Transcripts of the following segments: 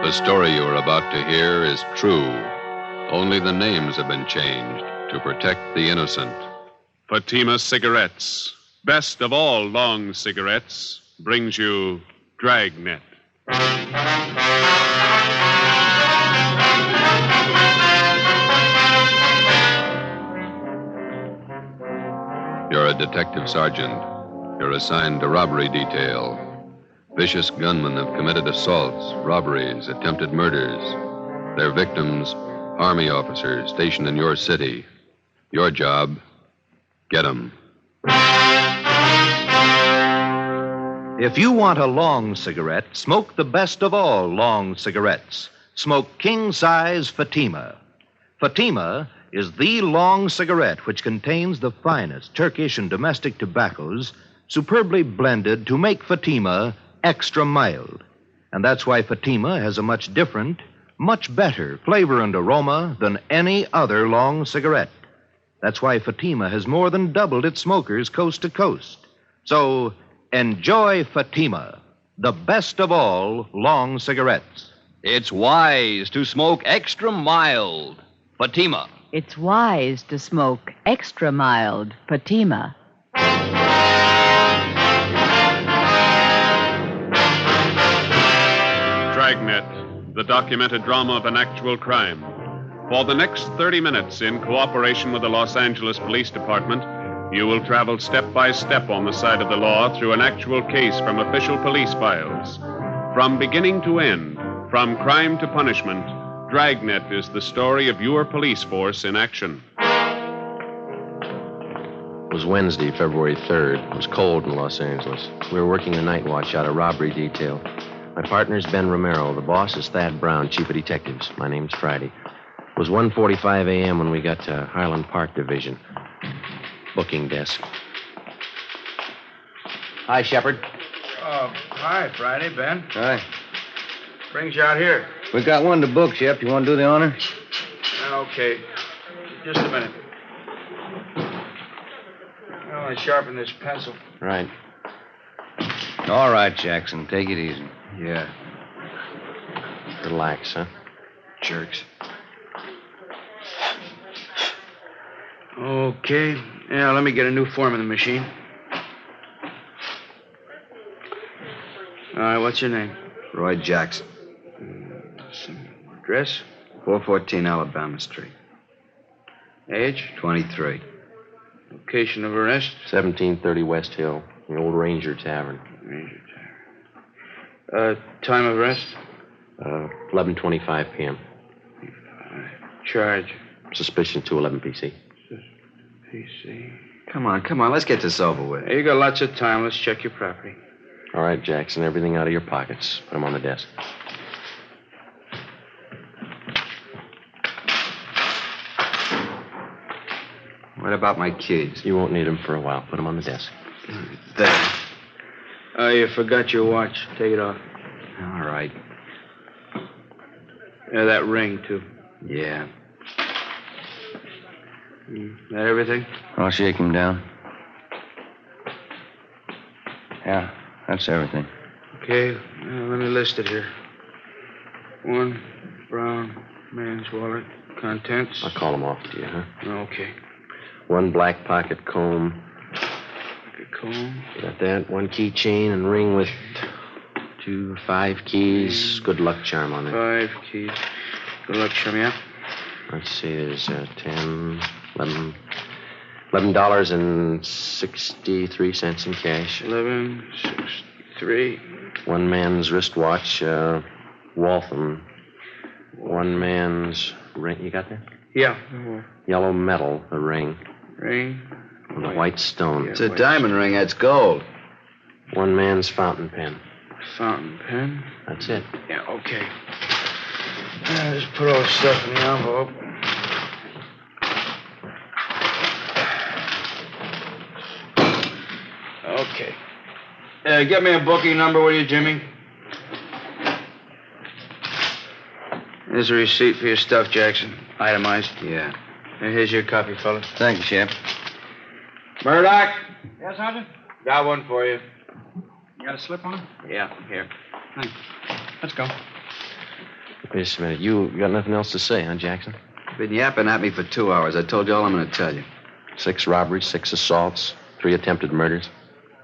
The story you are about to hear is true. Only the names have been changed to protect the innocent. Fatima Cigarettes, best of all long cigarettes, brings you Dragnet. You're a detective sergeant. You're assigned to robbery detail. Vicious gunmen have committed assaults, robberies, attempted murders. Their victims, Army officers stationed in your city. Your job, get 'em. If you want a long cigarette, smoke the best of all long cigarettes. Smoke king-size Fatima. Fatima is the long cigarette which contains the finest Turkish and domestic tobaccos superbly blended to make Fatima extra mild. And that's why Fatima has a much different, much better flavor and aroma than any other long cigarette. That's why Fatima has more than doubled its smokers coast to coast. So enjoy Fatima, the best of all long cigarettes. It's wise to smoke extra mild. Fatima. It's wise to smoke extra mild Fatima. Dragnet, the documented drama of an actual crime. For the next 30 minutes, in cooperation with the Los Angeles Police Department, you will travel step by step on the side of the law through an actual case from official police files. From beginning to end, from crime to punishment, Dragnet is the story of your police force in action. It was Wednesday, February 3rd. It was cold in Los Angeles. We were working the night watch out of robbery detail. My partner's Ben Romero. The boss is Thad Brown, chief of detectives. My name's Friday. It was 1:45 a.m. when we got to Highland Park Division. Booking desk. Hi, Shepard. Oh, hi, Friday, Ben. Hi. Brings you out here. We got one to book, Shep. You want to do the honor? Okay. Just a minute. Well, I sharpen this pencil. Right. All right, Jackson. Take it easy. Yeah. Relax, huh? Jerks. Okay. Yeah, let me get a new form in the machine. All right, what's your name? Roy Jackson. Address? 414 Alabama Street. Age? 23. Location of arrest? 1730 West Hill, the old Ranger Tavern. Ranger Tavern. Time of arrest? 11:25 p.m. Charge? Suspicion 211 PC. PC. Come on. Let's get this over with. Hey, you got lots of time. Let's check your property. All right, Jackson, everything out of your pockets. Put them on the desk. What about my keys? You won't need them for a while. Put them on the desk. There. Oh, you forgot your watch. Take it off. All right. Yeah, that ring, too. Yeah. That everything? I'll shake him down. Yeah, that's everything. Okay, let me list it here. 1 brown man's wallet. Contents? I'll call them off to you, huh? Okay. 1 black pocket comb. Pocket comb. You got that? 1 keychain and ring with 5 keys. Good luck charm on it. 5 keys. Good luck, chum, yeah? Let's see, there's 10, $11.63 in cash. 11.63. 1 man's wristwatch, Waltham. 1 man's ring. You got that? Yeah. Yellow metal, the ring. Ring. With a white stone. Yeah, It's a diamond ring. That's gold. 1 man's fountain pen. Fountain pen. That's it. Yeah, okay. Just put all the stuff in the envelope. Okay. Get me a booking number, will you, Jimmy? Here's a receipt for your stuff, Jackson. Itemized. Yeah. And here's your copy, fellas. Thank you, Shep. Murdoch, Yes, Sergeant? got one for you. You got a slip on? Yeah, here. Thanks. Let's go. Wait just a minute. You got nothing else to say, huh, Jackson? Been yapping at me for 2 hours. I told you all I'm going to tell you. 6 robberies, 6 assaults, 3 attempted murders.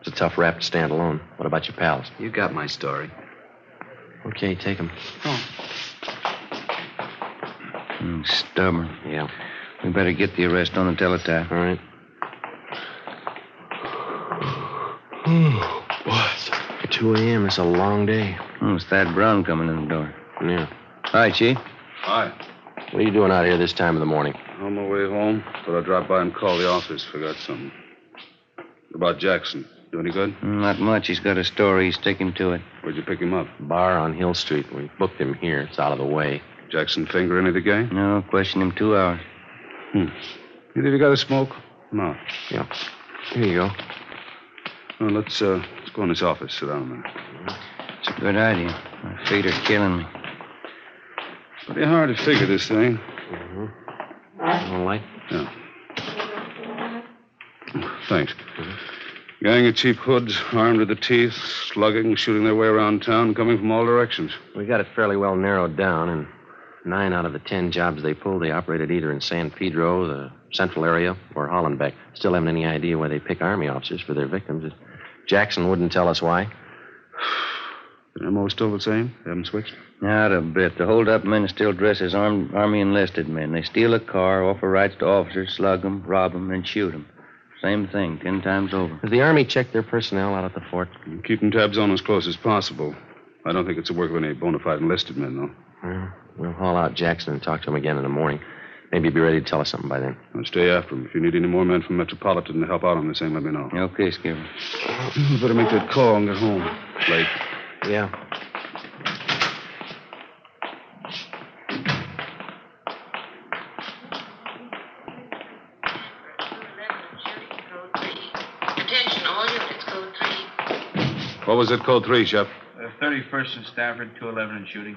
It's a tough rap to stand alone. What about your pals? You got my story. Okay, take them. Stubborn. Yeah. We better get the arrest on the teletype. All right. What? 2 a.m. It's a long day. It's Thad Brown coming in the door. Yeah. Hi, Chief. Hi. What are you doing out here this time of the morning? On my way home, thought I'd drop by and call the office. Forgot something. About Jackson. Do any good? Not much. He's got a story. He's sticking to it. Where'd you pick him up? Bar on Hill Street. We booked him here. It's out of the way. Jackson finger any of the gang? No, question him 2 hours. Either of you got a smoke? No. Yeah. Here you go. Well, let's go in his office. Sit down a minute. It's a good idea. My feet are killing me. Pretty hard to figure this thing. All right. Yeah. Thanks. Gang of cheap hoods, armed to the teeth, slugging, shooting their way around town, coming from all directions. We got it fairly well narrowed down, and 9 out of the 10 jobs they pulled, they operated either in San Pedro, the central area, or Hollenbeck. Still haven't any idea why they pick Army officers for their victims. Jackson wouldn't tell us why. The MO's still the same? They haven't switched? Not a bit. The hold-up men still dress as Army enlisted men. They steal a car, offer rights to officers, slug them, rob them, and shoot them. Same thing, 10 times over. Has the Army checked their personnel out at the fort? Keeping tabs on as close as possible. I don't think it's the work of any bona fide enlisted men, though. Well, we'll haul out Jackson and talk to him again in the morning. Maybe he'll be ready to tell us something by then. I'll stay after him. If you need any more men from Metropolitan to help out on this thing, let me know. Okay, Skipper. You better make that call and get home. Late. Yeah. Attention, all units, code 3. What was it, code 3, Shep? 31st and Stafford, 211 and shooting.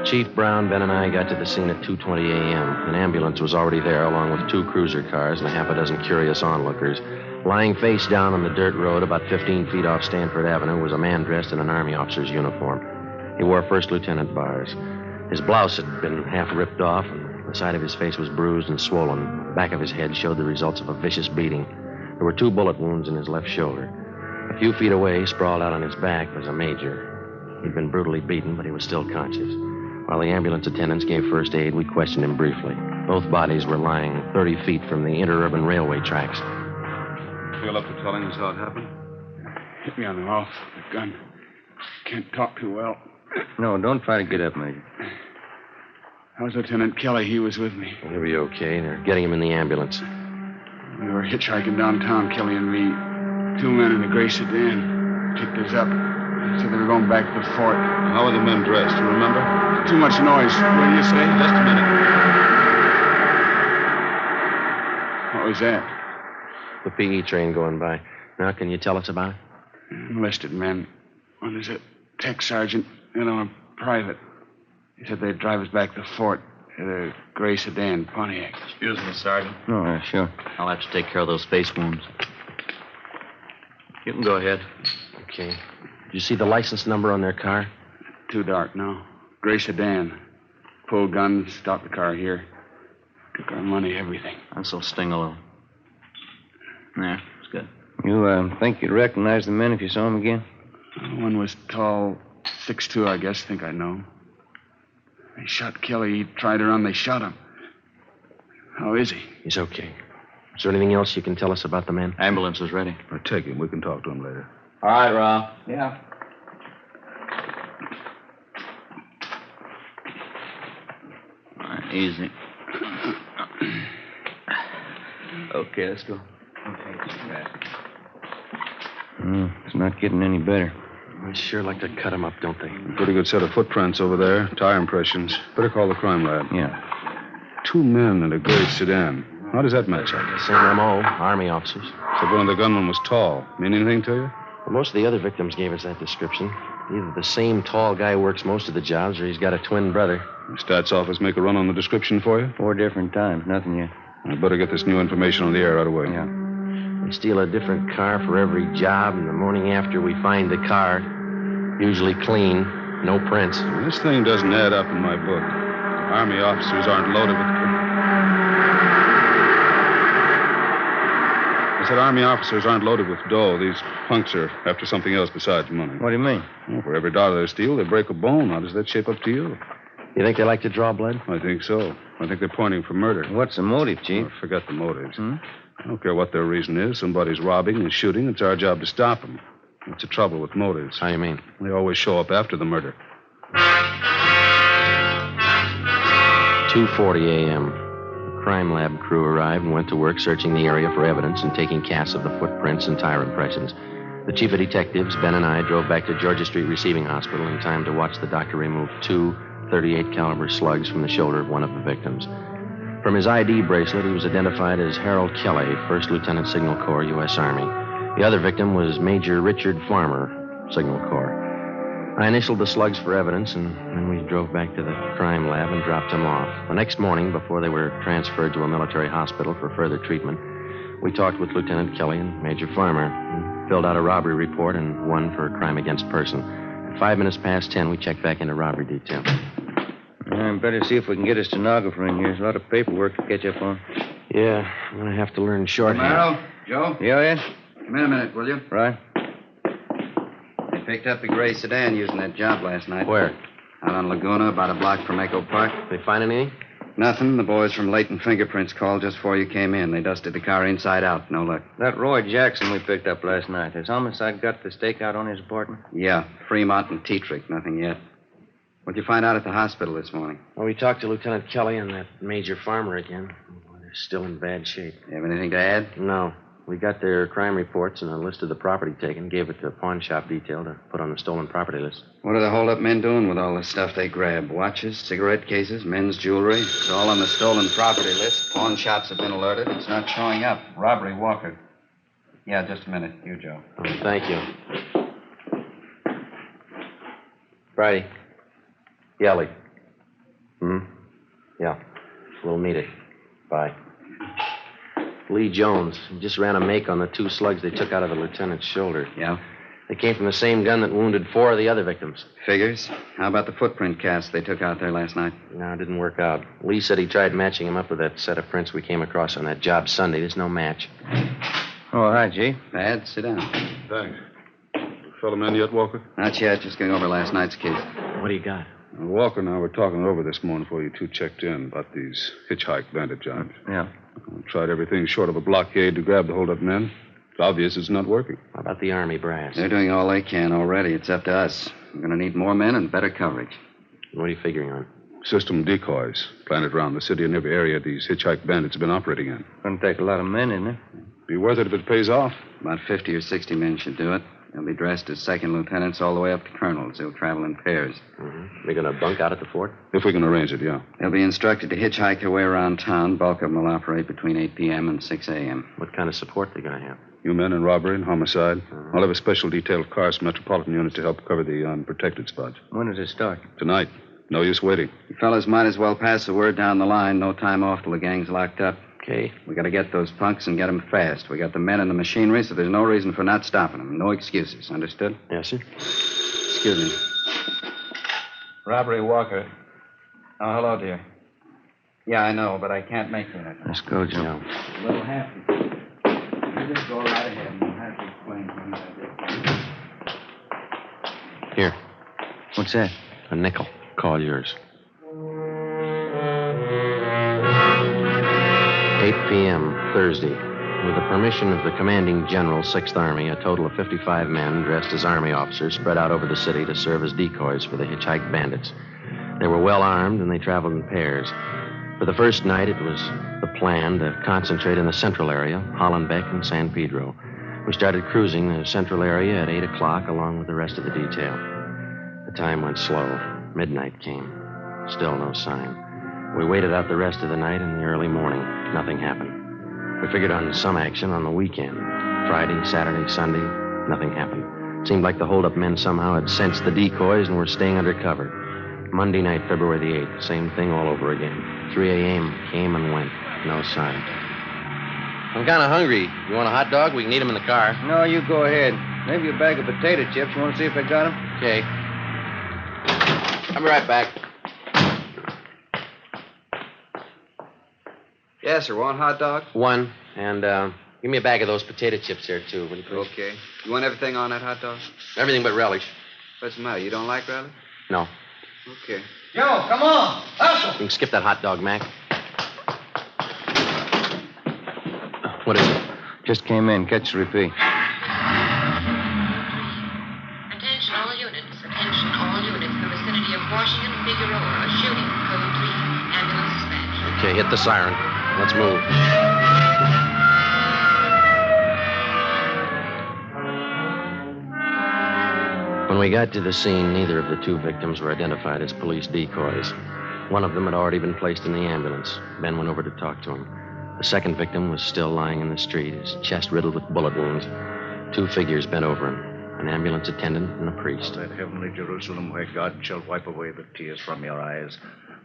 Chief Brown, Ben, and I got to the scene at 2:20 a.m. An ambulance was already there, along with 2 cruiser cars and a half a dozen curious onlookers. Lying face down on the dirt road about 15 feet off Stanford Avenue was a man dressed in an Army officer's uniform. He wore first lieutenant bars. His blouse had been half ripped off, and the side of his face was bruised and swollen. The back of his head showed the results of a vicious beating. There were 2 bullet wounds in his left shoulder. A few feet away, sprawled out on his back, was a major. He'd been brutally beaten, but he was still conscious. While the ambulance attendants gave first aid, we questioned him briefly. Both bodies were lying 30 feet from the interurban railway tracks. Feel up to telling us how it happened? Hit me on the mouth with a gun. Can't talk too well. No, don't try to get up, Major. That was Lieutenant Kelly. He was with me. He'll be okay. They're getting him in the ambulance. We were hitchhiking downtown, Kelly and me. 2 men in a gray sedan picked us up. Said they were going back to the fort. How were the men dressed? Do you remember? Too much noise. What do you say? Just a minute. What was that? The PE train going by. Now, can you tell us about it? Enlisted men. One is a tech sergeant, and I'm a private. He said they'd drive us back to the fort in a gray sedan, Pontiac. Excuse me, Sergeant. Oh, sure. I'll have to take care of those face wounds. You can go ahead. Okay. Did you see the license number on their car? Too dark, no. Gray sedan. Pulled guns, stopped the car here. Took our money, everything. This'll sting a little. There, it's good. You think you'd recognize the men if you saw them again? One was tall, 6'2", I guess. Think I know. They shot Kelly. He tried to run. They shot him. How is he? He's okay. Is there anything else you can tell us about the men? Ambulance is ready. I'll take him. We can talk to him later. All right, Rob. Yeah. All right, easy. Okay, let's go. It's not getting any better. They sure like to cut him up, don't they? Pretty good set of footprints over there. Tire impressions. Better call the crime lab. Yeah. 2 men in a gray sedan. How does that match up? Same M.O., Army officers. Said one of the gunmen was tall. Mean anything to you? Well, most of the other victims gave us that description. Either the same tall guy works most of the jobs, or he's got a twin brother. The stats office make a run on the description for you? 4 different times. Nothing yet. I better get this new information on the air right away. Yeah. They steal a different car for every job, and the morning after we find the car, usually clean, No prints. This thing doesn't add up in my book. Army officers aren't loaded with... I said Army officers aren't loaded with dough. These punks are after something else besides money. What do you mean? Well, for every dollar they steal, they break a bone. How does that shape up to you? You think they like to draw blood? I think so. I think they're pointing for murder. What's the motive, Chief? Oh, forget the motives. I don't care what their reason is. Somebody's robbing and shooting. It's our job to stop them. What's the trouble with motives? How you mean? They always show up after the murder. 2:40 a.m. The crime lab crew arrived and went to work searching the area for evidence and taking casts of the footprints and tire impressions. The chief of detectives, Ben, and I drove back to Georgia Street Receiving Hospital in time to watch the doctor remove 2 .38 caliber slugs from the shoulder of one of the victims. From his ID bracelet, he was identified as Harold Kelly, 1st Lieutenant Signal Corps, U.S. Army. The other victim was Major Richard Farmer, Signal Corps. I initialed the slugs for evidence, and then we drove back to the crime lab and dropped them off. The next morning, before they were transferred to a military hospital for further treatment, we talked with Lieutenant Kelly and Major Farmer and filled out a robbery report and one for a crime against person. At 5 minutes past 10, we checked back into robbery detail. I better see if we can get a stenographer in here. There's a lot of paperwork to catch up on. Yeah, I'm going to have to learn shorthand. Romero, Joe? Yeah? Come in a minute, will you? Right. They picked up the gray sedan using that job last night. Where? Out on Laguna, about a block from Echo Park. They find anything? Nothing. The boys from Leighton Fingerprints called just before you came in. They dusted the car inside out. No luck. That Roy Jackson we picked up last night. Has homicide got the stakeout on his apartment? Yeah, Fremont and Tetrick. Nothing yet. What'd you find out at the hospital this morning? Well, we talked to Lieutenant Kelly and that Major Farmer again. They're still in bad shape. You have anything to add? No. We got their crime reports and a list of the property taken, gave it to pawn shop detail to put on the stolen property list. What are the hold-up men doing with all the stuff they grab? Watches, cigarette cases, men's jewelry? It's all on the stolen property list. Pawn shops have been alerted. It's not showing up. Robbery, Walker. Yeah, just a minute. You, Joe. Oh, thank you. Friday. Yelly. Yeah. We'll meet it. Bye. Lee Jones. He just ran a make on the 2 slugs they took out of the lieutenant's shoulder. Yeah? They came from the same gun that wounded 4 of the other victims. Figures. How about the footprint cast they took out there last night? No, it didn't work out. Lee said he tried matching him up with that set of prints we came across on that job Sunday. There's no match. Oh, hi, G. Bad. Sit down. Thanks. Fellow man yet, Walker? Not yet. Just going over last night's case. What do you got? Walker and I were talking over this morning before you two checked in about these hitchhike bandit jobs. Yeah. We tried everything short of a blockade to grab the hold-up men. It's obvious it's not working. How about the Army brass? They're doing all they can already. It's up to us. We're going to need more men and better coverage. What are you figuring on? System decoys planted around the city and every area these hitchhike bandits have been operating in. Gonna take a lot of men, isn't it? Be worth it if it pays off. About 50 or 60 men should do it. They'll be dressed as second lieutenants all the way up to colonels. They'll travel in pairs. They're going to bunk out at the fort? If we can arrange it, yeah. They'll be instructed to hitchhike their way around town. Bulk of them will operate between 8 p.m. and 6 a.m. What kind of support are they going to have? You men in robbery and homicide. I'll have a special detailed cars from Metropolitan Unit to help cover the unprotected spots. When does it start? Tonight. No use waiting. You fellas might as well pass the word down the line. No time off till the gang's locked up. Okay. We got to get those punks and get them fast. We got the men and the machinery, so there's no reason for not stopping them. No excuses. Understood? Yes, sir. Excuse me. Robbery, Walker. Oh, hello, dear. Yeah, I know, but I can't make that. Let's go, Joe. A little happy. You just go right ahead and you'll have to explain things I did. Here. What's that? A nickel. Call yours. 8 p.m., Thursday. With the permission of the commanding general, 6th Army, a total of 55 men dressed as Army officers spread out over the city to serve as decoys for the hitchhiked bandits. They were well armed, and they traveled in pairs. For the first night, it was the plan to concentrate in the central area, Hollenbeck and San Pedro. We started cruising the central area at 8 o'clock along with the rest of the detail. The time went slow. Midnight came. Still no sign. We waited out the rest of the night and the early morning. Nothing happened. We figured on some action on the weekend. Friday, Saturday, Sunday, nothing happened. It seemed like the hold-up men somehow had sensed the decoys and were staying under cover. Monday night, February the 8th, same thing all over again. 3 a.m. came and went. No sign. I'm kind of hungry. You want a hot dog? We can eat them in the car. No, you go ahead. Maybe a bag of potato chips. You want to see if I got them? Okay. I'll be right back. Yes, sir. Want hot dog? One. And give me a bag of those potato chips there, too, will you please? Okay. You want everything on that hot dog? Everything but relish. What's the matter? You don't like relish? No. Okay. Joe, come on. Hustle. You can skip that hot dog, Mac. What is it? Just came in. Catch the repeat. Attention all units. Attention all units. In the vicinity of Washington, Figueroa. A shooting. Code 3. Ambulance dispatch. Okay, hit the siren. Let's move. When we got to the scene, neither of the two victims were identified as police decoys. One of them had already been placed in the ambulance. Ben went over to talk to him. The second victim was still lying in the street, his chest riddled with bullet wounds. Two figures bent over him, an ambulance attendant and a priest. That heavenly Jerusalem where God shall wipe away the tears from your eyes,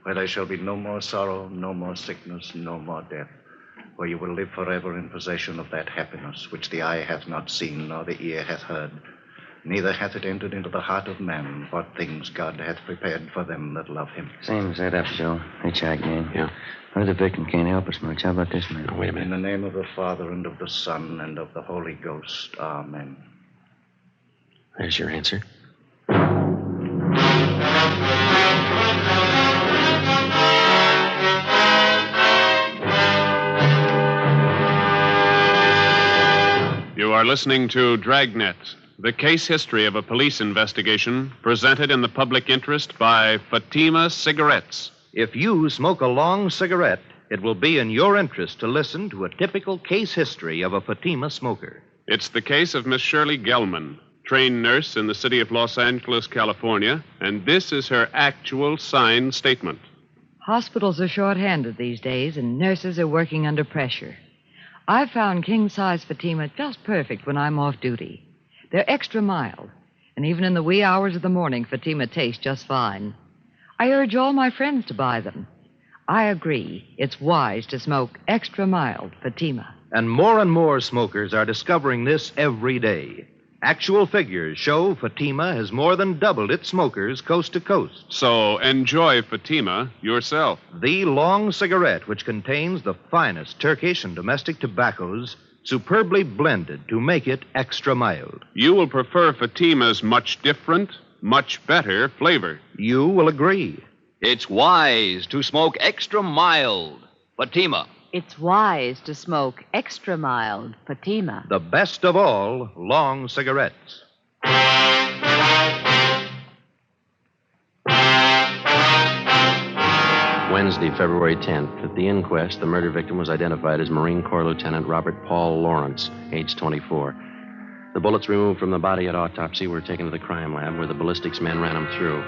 where there shall be no more sorrow, no more sickness, no more death, where you will live forever in possession of that happiness which the eye hath not seen nor the ear hath heard, neither hath it entered into the heart of man what things God hath prepared for them that love him. Same set up, Joe. Hitchhike man. Yeah. Well, the victim can't help us much. How about this man? Oh, wait a minute. In the name of the Father, and of the Son, and of the Holy Ghost. Amen. There's your answer. You are listening to Dragnet, the case history of a police investigation presented in the public interest by Fatima Cigarettes. If you smoke a long cigarette, it will be in your interest to listen to a typical case history of a Fatima smoker. It's the case of Miss Shirley Gelman, trained nurse in the city of Los Angeles, California, and this is her actual signed statement. Hospitals are short-handed these days, and nurses are working under pressure. I've found king-size Fatima just perfect when I'm off duty. They're extra mild, and even in the wee hours of the morning, Fatima tastes just fine. I urge all my friends to buy them. I agree. It's wise to smoke extra mild Fatima. And more smokers are discovering this every day. Actual figures show Fatima has more than doubled its smokers coast to coast. So enjoy Fatima yourself. The long cigarette, which contains the finest Turkish and domestic tobaccos, superbly blended to make it extra mild. You will prefer Fatima's much different, much better flavor. You will agree. It's wise to smoke extra mild Fatima. It's wise to smoke extra mild Fatima. The best of all long cigarettes. Wednesday, February 10th. At the inquest, the murder victim was identified as Marine Corps Lieutenant Robert Paul Lawrence, age 24. The bullets removed from the body at autopsy were taken to the crime lab where the ballistics men ran them through.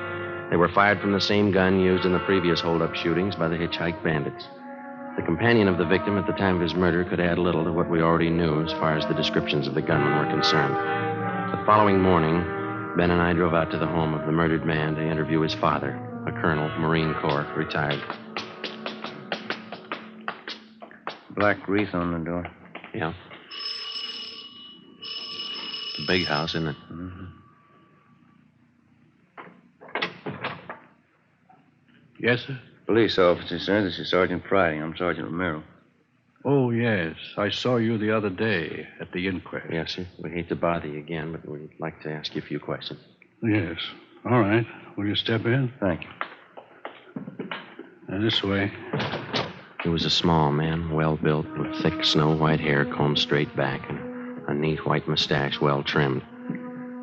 They were fired from the same gun used in the previous hold-up shootings by the hitchhike bandits. The companion of the victim at the time of his murder could add little to what we already knew as far as the descriptions of the gunmen were concerned. The following morning, Ben and I drove out to the home of the murdered man to interview his father, a colonel, Marine Corps, retired. Black wreath on the door. Yeah. It's a big house, isn't it? Mm-hmm. Yes, sir? Police officer, sir. This is Sergeant Friday. I'm Sergeant Romero. Oh, yes. I saw you the other day at the inquest. Yes, sir. We hate to bother you again, but we'd like to ask you a few questions. Yes. All right. Will you step in? Thank you. This way. He was a small man, well-built, with thick snow-white hair combed straight back and a neat white mustache well trimmed.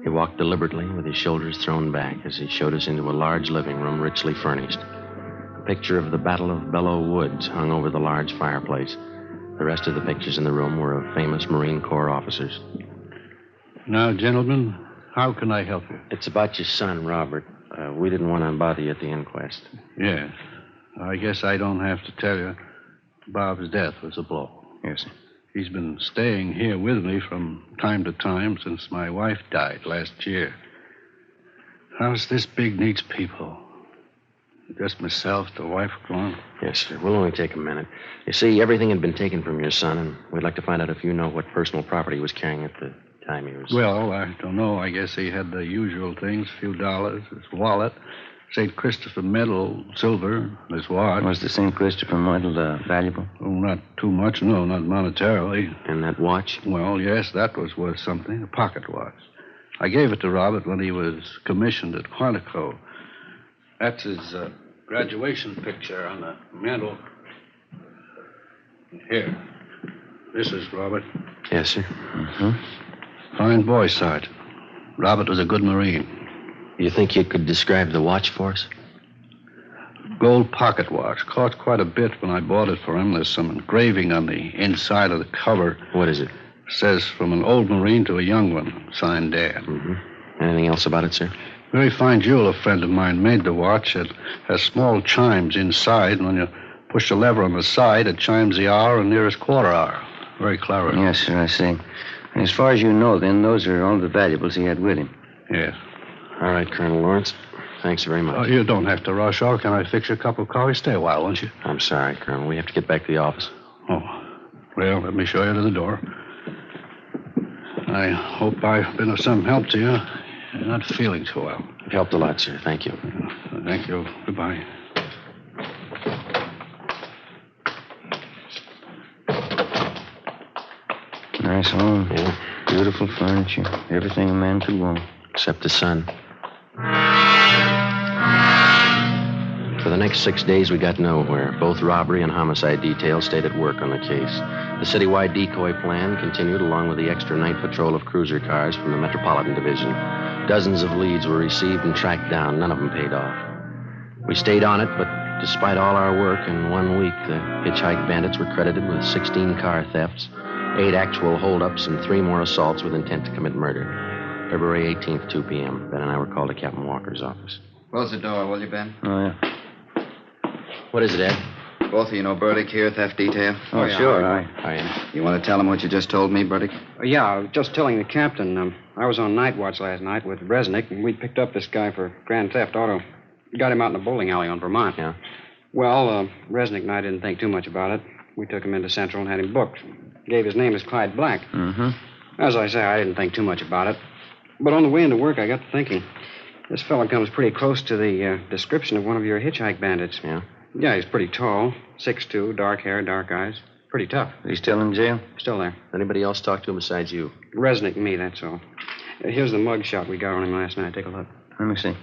He walked deliberately with his shoulders thrown back as he showed us into a large living room richly furnished. A picture of the Battle of Belleau Woods hung over the large fireplace. The rest of the pictures in the room were of famous Marine Corps officers. Now, gentlemen, how can I help you? It's about your son, Robert. We didn't want to bother you at the inquest. Yes. I guess I don't have to tell you. Bob's death was a blow. Yes, sir. He's been staying here with me from time to time since my wife died last year. House this big needs people. Just myself, the wife gone. Yes, sir. We'll only take a minute. You see, everything had been taken from your son, and we'd like to find out if you know what personal property he was carrying at the time he was... Well, I don't know. I guess he had the usual things, a few dollars, his wallet, St. Christopher medal, silver, his watch. Was the St. Christopher medal valuable? Oh, not too much, no, not monetarily. And that watch? Well, yes, that was worth something, a pocket watch. I gave it to Robert when he was commissioned at Quantico. That's his graduation picture on the mantel. Here. This is Robert. Yes, sir. Mm-hmm. Fine boy, Sergeant. Robert was a good Marine. You think you could describe the watch for us? Gold pocket watch. Cost quite a bit when I bought it for him. There's some engraving on the inside of the cover. What is it? Says from an old Marine to a young one. Signed Dad. Mm-hmm. Anything else about it, sir? Very fine jeweler friend of mine made the watch. It has small chimes inside, and when you push the lever on the side, it chimes the hour and nearest quarter hour. Very clever. Yes, sir, I see. As far as you know, then, those are all the valuables he had with him. Yes. All right, Colonel Lawrence. Thanks very much. You don't have to rush off. Can I fix you a cup of coffee? Stay a while, won't you? I'm sorry, Colonel. We have to get back to the office. Oh. Well, let me show you to the door. I hope I've been of some help to you. You're not feeling too well. You've helped a lot, sir. Thank you. Thank you. Goodbye. Nice home. Yeah. Beautiful furniture. Everything a man could want. Except the sun. For the next 6 days, we got nowhere. Both robbery and homicide details stayed at work on the case. The citywide decoy plan continued along with the extra night patrol of cruiser cars from the Metropolitan Division. Dozens of leads were received and tracked down. None of them paid off. We stayed on it, but despite all our work, in 1 week, the hitchhike bandits were credited with 16 car thefts, 8 actual holdups, and 3 more assaults with intent to commit murder. February 18th, 2 p.m. Ben and I were called to Captain Walker's office. Close the door, will you, Ben? Oh, yeah. What is it, Ed? Both of you know Burdick here, theft detail? Oh, yeah, sure. Hi. You want to tell him what you just told me, Burdick? Yeah, I was just telling the captain. I was on night watch last night with Resnick, and we picked up this guy for grand theft auto. Got him out in a bowling alley on Vermont. Yeah. Well, Resnick and I didn't think too much about it. We took him into Central and had him booked. Gave his name as Clyde Black. Mm-hmm. As I say, I didn't think too much about it. But on the way into work, I got to thinking. This fella comes pretty close to the description of one of your hitchhike bandits. Yeah? Yeah, he's pretty tall, 6'2", dark hair, dark eyes. Pretty tough. He's still in jail? Still there. Anybody else talk to him besides you? Resnick and me, that's all. Here's the mug shot we got on him last night. Take a look. Let me see.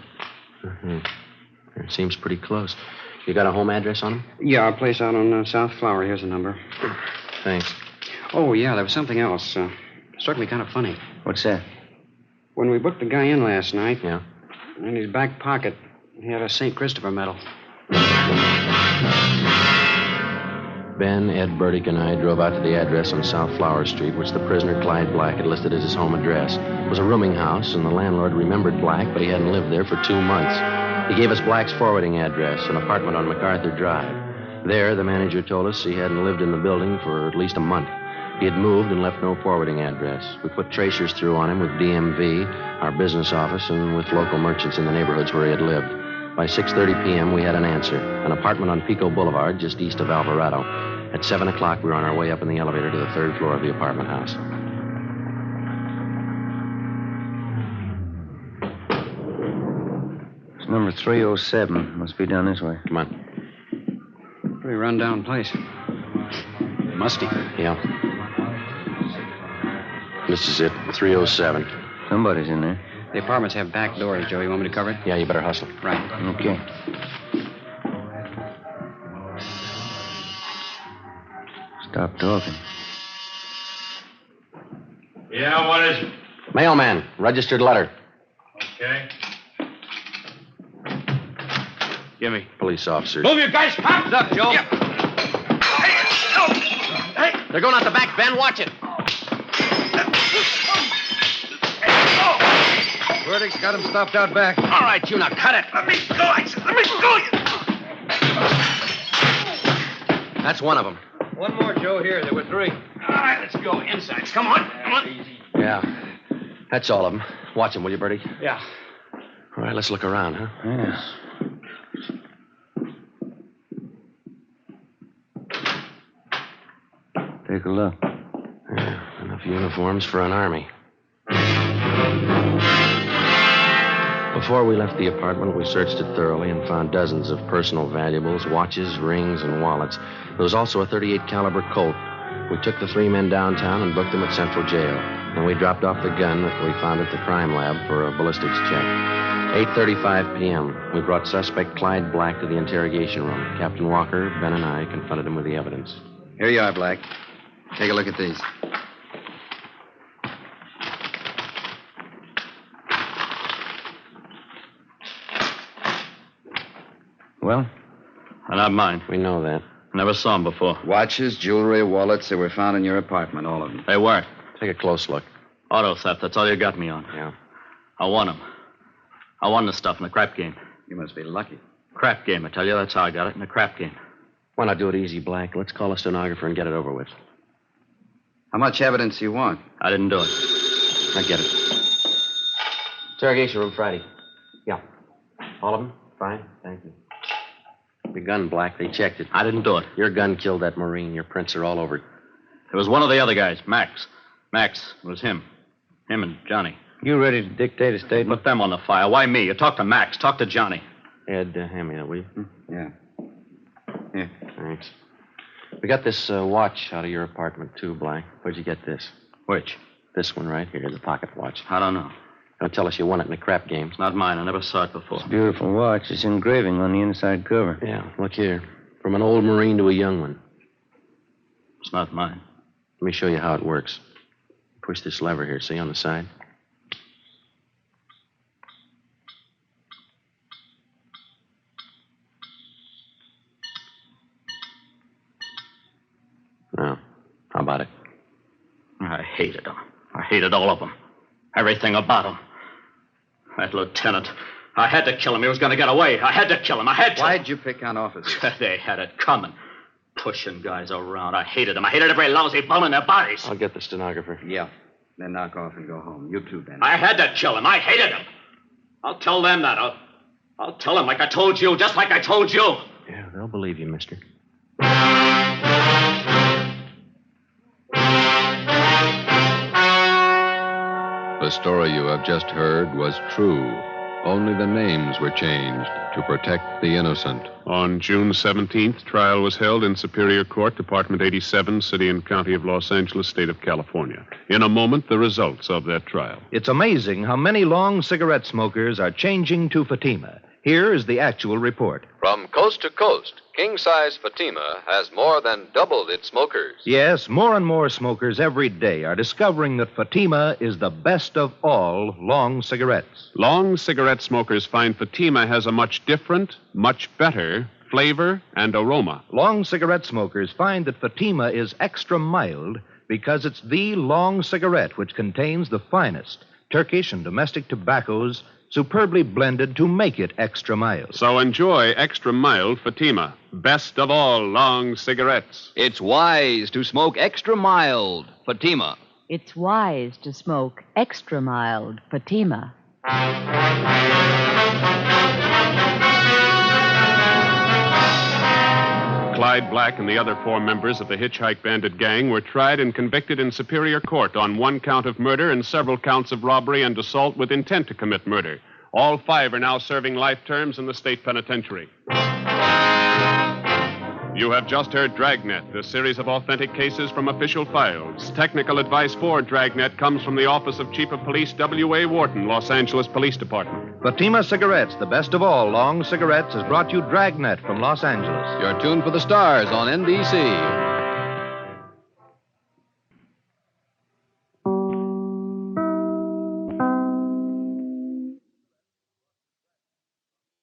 Mm-hmm. It seems pretty close. You got a home address on him? Yeah, a place out on South Flower. Here's the number. Thanks. Oh, yeah, there was something else. Struck me kind of funny. What's that? When we booked the guy in last night... Yeah? In his back pocket, he had a St. Christopher medal. Ben, Ed, Burdick, and I drove out to the address on South Flower Street, which the prisoner Clyde Black had listed as his home address. It was a rooming house, and the landlord remembered Black, but he hadn't lived there for 2 months. He gave us Black's forwarding address, an apartment on MacArthur Drive. There, the manager told us he hadn't lived in the building for at least a month. He had moved and left no forwarding address. We put tracers through on him with DMV, our business office, and with local merchants in the neighborhoods where he had lived. By 6:30 p.m., we had an answer. An apartment on Pico Boulevard, just east of Alvarado. At 7 o'clock, we were on our way up in the elevator to the 3rd floor of the apartment house. It's number 307. Must be down this way. Come on. Pretty run-down place. Musty. Yeah. This is it, 307. Somebody's in there. The apartments have back doors, Joe. You want me to cover it? Yeah, you better hustle. Right. Okay. Stop talking. Yeah, what is it? Mailman, registered letter. Okay. Give me. Police officers. Move you guys. Hands up, Joe. Yeah. Hey. They're going out the back, Ben. Watch it. Burdick's got him stopped out back. All right, you now cut it. Let me go. I said, let me go. That's one of them. One more, Joe. Here, there were 3. All right, let's go inside. Come on. Come on. Yeah. That's all of them. Watch them, will you, Bertie? Yeah. All right, let's look around, huh? Yeah. Take a look. Yeah, enough uniforms for an army. Before we left the apartment, we searched it thoroughly and found dozens of personal valuables, watches, rings, and wallets. There was also a .38 caliber Colt. We took the 3 men downtown and booked them at Central Jail. Then we dropped off the gun that we found at the crime lab for a ballistics check. 8:35 p.m., we brought suspect Clyde Black to the interrogation room. Captain Walker, Ben, and I confronted him with the evidence. Here you are, Black. Take a look at these. Well, they're not mine. We know that. Never saw them before. Watches, jewelry, wallets, they were found in your apartment, all of them. They were. Take a close look. Auto theft, that's all you got me on. Yeah. I won them. I won the stuff in a crap game. You must be lucky. Crap game, I tell you. That's how I got it, in a crap game. Why not do it easy, Black? Let's call a stenographer and get it over with. How much evidence do you want? I didn't do it. I get it. Interrogation room Friday. Yeah. All of them? Fine, thank you. Your gun, Black. They checked it. I didn't do it. Your gun killed that Marine. Your prints are all over it. It was one of the other guys, Max. Max, it was him. Him and Johnny. You ready to dictate a statement? Put them on the file. Why me? You talk to Max. Talk to Johnny. Ed, hand me that, will you? Yeah. Here. Thanks. We got this watch out of your apartment, too, Black. Where'd you get this? Which? This one right here, the pocket watch. I don't know. Don't tell us you won it in a crap game. It's not mine. I never saw it before. It's a beautiful watch. It's engraving on the inside cover. Yeah, look here. From an old Marine to a young one. It's not mine. Let me show you how it works. Push this lever here, see, on the side? Now, how about it? I hated them. I hated all of them. Everything about them. That lieutenant. I had to kill him. He was going to get away. I had to kill him. I had to. Why'd you pick on officers? They had it coming. Pushing guys around. I hated them. I hated every lousy bum in their bodies. I'll get the stenographer. Yeah. Then knock off and go home. You too, Ben. I had to kill him. I hated him. I'll tell them that. I'll tell them like I told you, just like I told you. Yeah, they'll believe you, mister. The story you have just heard was true. Only the names were changed to protect the innocent. On June 17th, trial was held in Superior Court, Department 87, City and County of Los Angeles, State of California. In a moment, the results of that trial. It's amazing how many long cigarette smokers are changing to Fatima. Here is the actual report. From coast to coast, king-size Fatima has more than doubled its smokers. Yes, more and more smokers every day are discovering that Fatima is the best of all long cigarettes. Long cigarette smokers find Fatima has a much different, much better flavor and aroma. Long cigarette smokers find that Fatima is extra mild because it's the long cigarette which contains the finest Turkish and domestic tobaccos superbly blended to make it extra mild. So enjoy extra mild Fatima, best of all long cigarettes. It's wise to smoke extra mild Fatima. It's wise to smoke extra mild Fatima. Clyde Black and the other 4 members of the Hitchhike Bandit gang were tried and convicted in Superior Court on 1 count of murder and several counts of robbery and assault with intent to commit murder. All 5 are now serving life terms in the state penitentiary. You have just heard Dragnet, a series of authentic cases from official files. Technical advice for Dragnet comes from the Office of Chief of Police W.A. Wharton, Los Angeles Police Department. Fatima Cigarettes, the best of all long cigarettes, has brought you Dragnet from Los Angeles. You're tuned for the stars on NBC.